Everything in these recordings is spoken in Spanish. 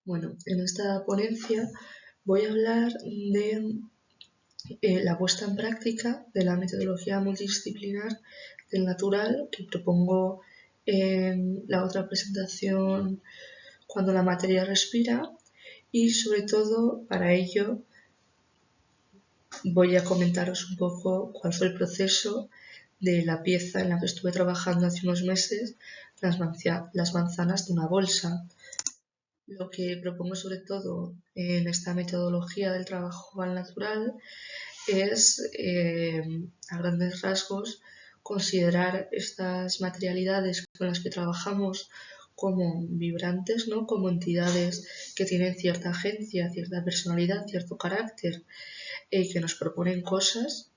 Bueno, en esta ponencia voy a hablar de la puesta en práctica de la metodología multidisciplinar del natural que propongo en la otra presentación cuando la materia respira y sobre todo para ello voy a comentaros un poco cuál fue el proceso de la pieza en la que estuve trabajando hace unos meses, las manzanas de una bolsa. Lo que propongo sobre todo en esta metodología del trabajo al natural es, a grandes rasgos, considerar estas materialidades con las que trabajamos como vibrantes, ¿no? Como entidades que tienen cierta agencia, cierta personalidad, cierto carácter, que nos proponen cosas.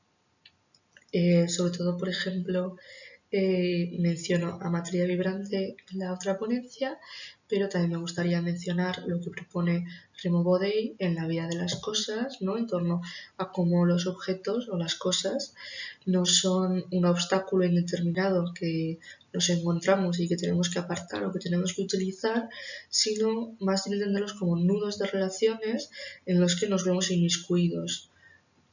Sobre todo, por ejemplo, menciono a materia vibrante en la otra ponencia, pero también me gustaría mencionar lo que propone Remo Bodey en la vida de las cosas, ¿no? En torno a cómo los objetos o las cosas no son un obstáculo indeterminado que nos encontramos y que tenemos que apartar o que tenemos que utilizar, sino más bien entenderlos como nudos de relaciones en los que nos vemos inmiscuidos.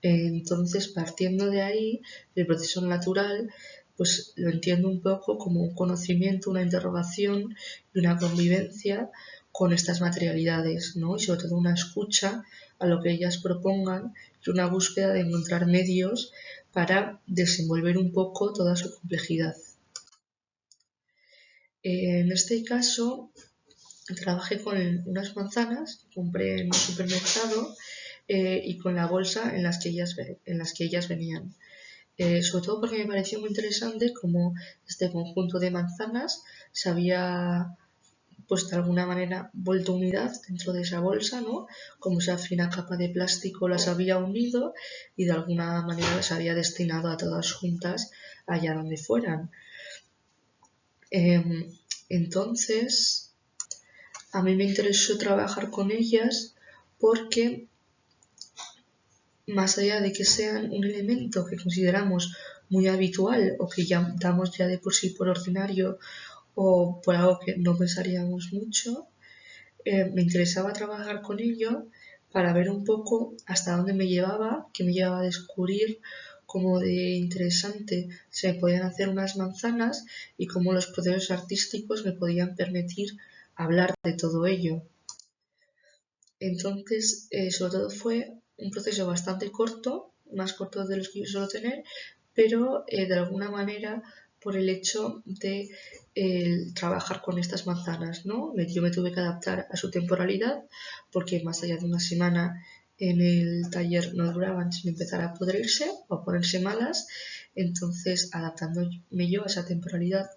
Entonces, partiendo de ahí, el proceso natural, pues lo entiendo un poco como un conocimiento, una interrogación y una convivencia con estas materialidades, ¿no? Y sobre todo una escucha a lo que ellas propongan y una búsqueda de encontrar medios para desenvolver un poco toda su complejidad. En este caso, trabajé con unas manzanas que compré en un supermercado y con la bolsa en las que ellas venían. Sobre todo porque me pareció muy interesante cómo este conjunto de manzanas se había pues de alguna manera vuelto unidad dentro de esa bolsa, ¿no? Como esa fina capa de plástico las había unido y de alguna manera las había destinado a todas juntas allá donde fueran. Entonces, a mí me interesó trabajar con ellas porque más allá de que sean un elemento que consideramos muy habitual o que ya damos ya de por sí por ordinario o por algo que no pensaríamos mucho, me interesaba trabajar con ello para ver un poco hasta dónde me llevaba, qué me llevaba a descubrir, cómo de interesante se me podían hacer unas manzanas y cómo los procesos artísticos me podían permitir hablar de todo ello. Entonces, sobre todo fue un proceso bastante corto, más corto de los que yo suelo tener, pero de alguna manera por el hecho de trabajar con estas manzanas, ¿no? Yo me tuve que adaptar a su temporalidad, porque más allá de una semana en el taller no duraban sin empezar a pudrirse o a ponerse malas, entonces adaptándome yo a esa temporalidad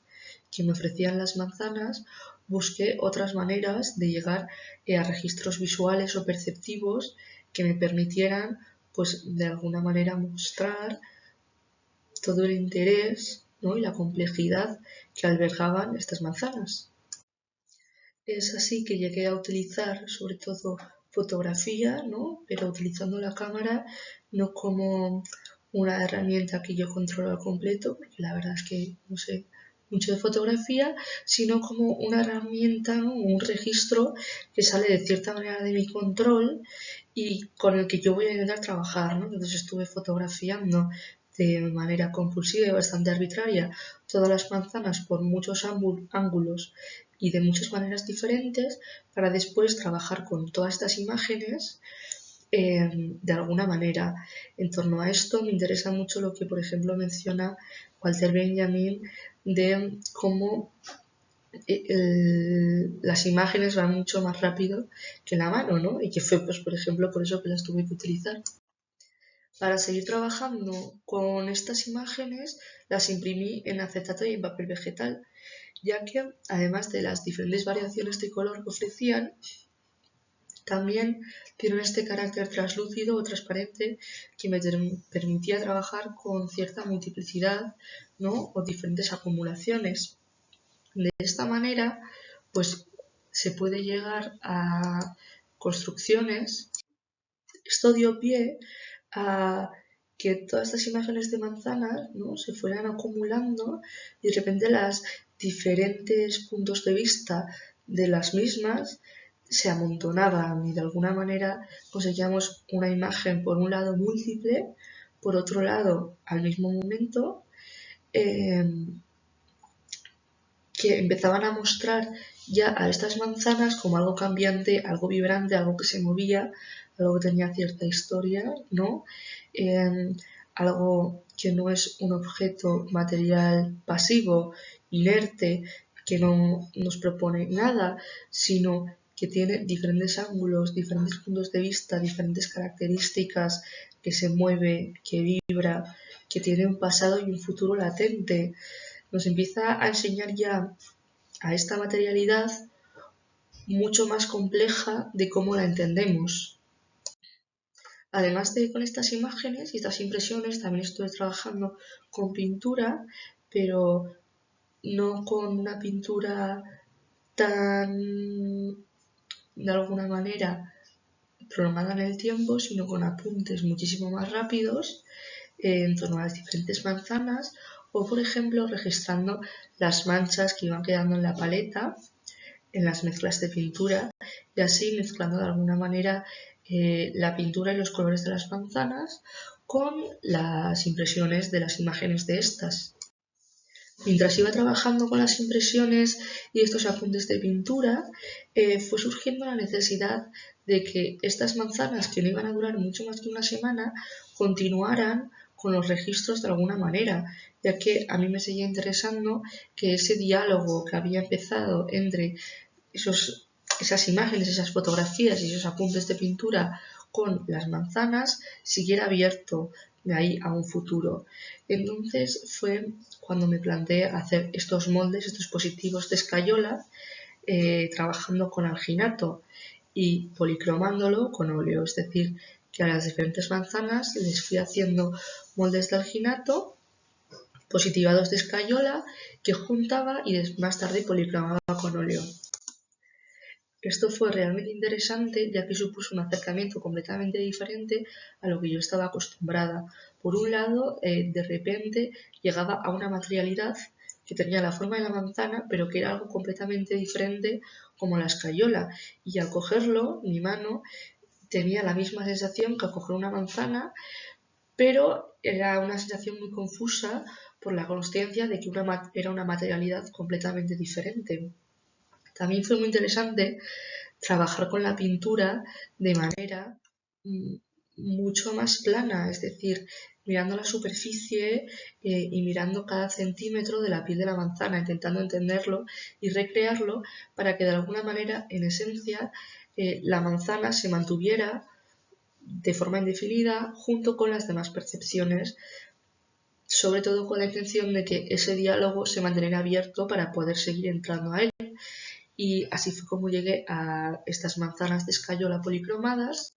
que me ofrecían las manzanas, busqué otras maneras de llegar a registros visuales o perceptivos que me permitieran, pues, de alguna manera mostrar todo el interés, ¿no? Y la complejidad que albergaban estas manzanas. Es así que llegué a utilizar sobre todo fotografía, ¿no? Pero utilizando la cámara no como una herramienta que yo controlo al completo, porque la verdad es que no sé mucho de fotografía, sino como una herramienta, ¿no? Un registro que sale de cierta manera de mi control y con el que yo voy a intentar trabajar, ¿no? Entonces estuve fotografiando de manera compulsiva y bastante arbitraria todas las manzanas por muchos ángulos y de muchas maneras diferentes para después trabajar con todas estas imágenes de alguna manera. En torno a esto me interesa mucho lo que, por ejemplo, menciona Walter Benjamin de cómo las imágenes van mucho más rápido que la mano, ¿no? Y que fue, pues, por ejemplo, por eso que las tuve que utilizar. Para seguir trabajando con estas imágenes, las imprimí en acetato y en papel vegetal, ya que además de las diferentes variaciones de color que ofrecían, también tienen este carácter translúcido o transparente que me permitía trabajar con cierta multiplicidad, ¿no? O diferentes acumulaciones. De esta manera, pues se puede llegar a construcciones. Esto dio pie a que todas estas imágenes de manzanas, ¿no? Se fueran acumulando y de repente los diferentes puntos de vista de las mismas se amontonaban y de alguna manera conseguíamos una imagen por un lado múltiple, por otro lado al mismo momento, que empezaban a mostrar ya a estas manzanas como algo cambiante, algo vibrante, algo que se movía, algo que tenía cierta historia, ¿no? Algo que no es un objeto material pasivo, inerte, que no nos propone nada, sino que tiene diferentes ángulos, diferentes puntos de vista, diferentes características, que se mueve, que vibra, que tiene un pasado y un futuro latente. Nos empieza a enseñar ya a esta materialidad mucho más compleja de cómo la entendemos. Además de con estas imágenes y estas impresiones, también estoy trabajando con pintura, pero no con una pintura tan, de alguna manera, prolongada en el tiempo, sino con apuntes muchísimo más rápidos en torno a las diferentes manzanas o, por ejemplo, registrando las manchas que iban quedando en la paleta, en las mezclas de pintura y así mezclando de alguna manera la pintura y los colores de las manzanas con las impresiones de las imágenes de estas. Mientras iba trabajando con las impresiones y estos apuntes de pintura, fue surgiendo la necesidad de que estas manzanas, que no iban a durar mucho más que una semana, continuaran con los registros de alguna manera, ya que a mí me seguía interesando que ese diálogo que había empezado entre esas imágenes, esas fotografías y esos apuntes de pintura con las manzanas siguiera abierto de ahí a un futuro. Entonces fue cuando me planteé hacer estos moldes, estos positivos de escayola, trabajando con alginato y policromándolo con óleo, es decir, que a las diferentes manzanas les fui haciendo moldes de alginato positivados de escayola que juntaba y más tarde policromaba con óleo. Esto fue realmente interesante ya que supuso un acercamiento completamente diferente a lo que yo estaba acostumbrada. Por un lado, de repente llegaba a una materialidad que tenía la forma de la manzana, pero que era algo completamente diferente como la escayola. Y al cogerlo, mi mano tenía la misma sensación que al coger una manzana, pero era una sensación muy confusa por la consciencia de que era una materialidad completamente diferente. También fue muy interesante trabajar con la pintura de manera mucho más plana, es decir, mirando la superficie y mirando cada centímetro de la piel de la manzana, intentando entenderlo y recrearlo para que de alguna manera, en esencia, la manzana se mantuviera de forma indefinida junto con las demás percepciones, sobre todo con la intención de que ese diálogo se mantuviera abierto para poder seguir entrando a él. Y así fue como llegué a estas manzanas de escayola policromadas.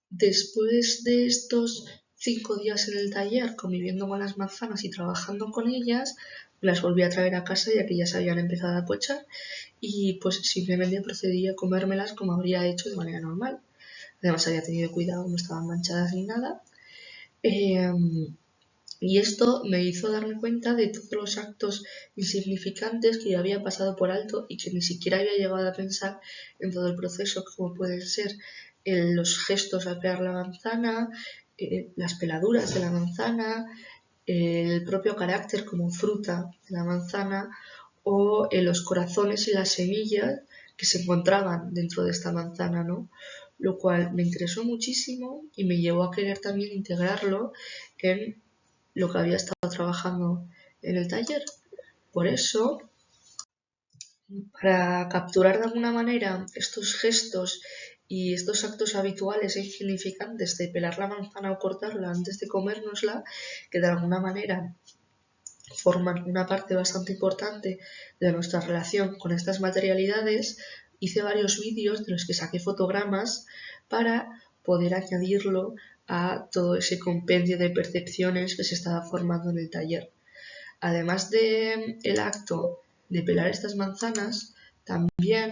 Después de estos 5 días en el taller conviviendo con las manzanas y trabajando con ellas, las volví a traer a casa ya que ya se habían empezado a pochar y pues simplemente procedí a comérmelas como habría hecho de manera normal. Además había tenido cuidado, no estaban manchadas ni nada. Y esto me hizo darme cuenta de todos los actos insignificantes que yo había pasado por alto y que ni siquiera había llegado a pensar en todo el proceso, como pueden ser los gestos al pelar la manzana, las peladuras de la manzana, el propio carácter como fruta de la manzana o los corazones y las semillas que se encontraban dentro de esta manzana, ¿no? Lo cual me interesó muchísimo y me llevó a querer también integrarlo en lo que había estado trabajando en el taller. Por eso, para capturar de alguna manera estos gestos y estos actos habituales e insignificantes de pelar la manzana o cortarla antes de comérnosla, que de alguna manera forman una parte bastante importante de nuestra relación con estas materialidades, hice varios vídeos de los que saqué fotogramas para poder añadirlo a todo ese compendio de percepciones que se estaba formando en el taller. Además del acto de pelar estas manzanas, también,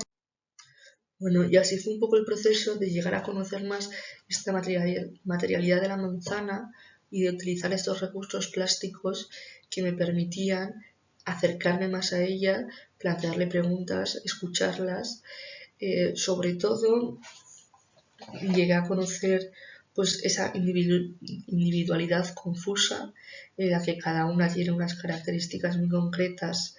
y así fue un poco el proceso de llegar a conocer más esta materialidad de la manzana y de utilizar estos recursos plásticos que me permitían acercarme más a ella, plantearle preguntas, escucharlas Sobre todo llegué a conocer pues esa individualidad confusa en la que cada una tiene unas características muy concretas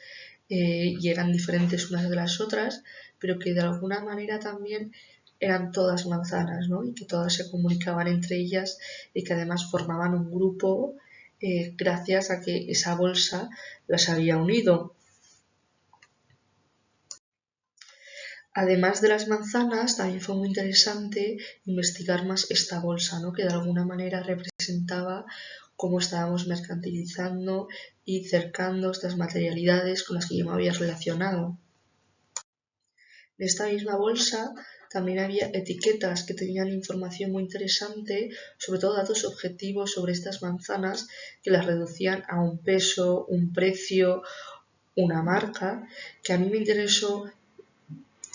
y eran diferentes unas de las otras, pero que de alguna manera también eran todas manzanas, ¿no? Y que todas se comunicaban entre ellas y que además formaban un grupo gracias a que esa bolsa las había unido. Además de las manzanas, también fue muy interesante investigar más esta bolsa, ¿no? Que de alguna manera representaba cómo estábamos mercantilizando y cercando estas materialidades con las que yo me había relacionado. En esta misma bolsa también había etiquetas que tenían información muy interesante, sobre todo datos objetivos sobre estas manzanas que las reducían a un peso, un precio, una marca, que a mí me interesó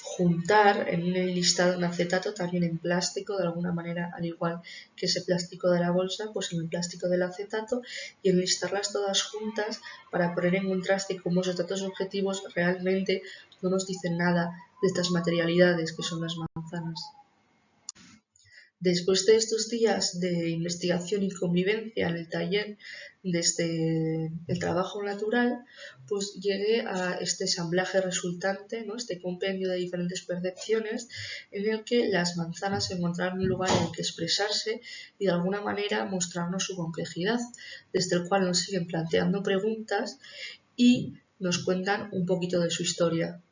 juntar en un listado en acetato, también en plástico, de alguna manera, al igual que ese plástico de la bolsa, pues en el plástico del acetato, y enlistarlas todas juntas para poner en contraste cómo esos datos objetivos realmente no nos dicen nada de estas materialidades que son las manzanas. Después de estos días de investigación y convivencia en el taller desde el trabajo natural, pues llegué a este ensamblaje resultante, ¿no? Este compendio de diferentes percepciones en el que las manzanas encontraron un lugar en el que expresarse y de alguna manera mostrarnos su complejidad, desde el cual nos siguen planteando preguntas y nos cuentan un poquito de su historia.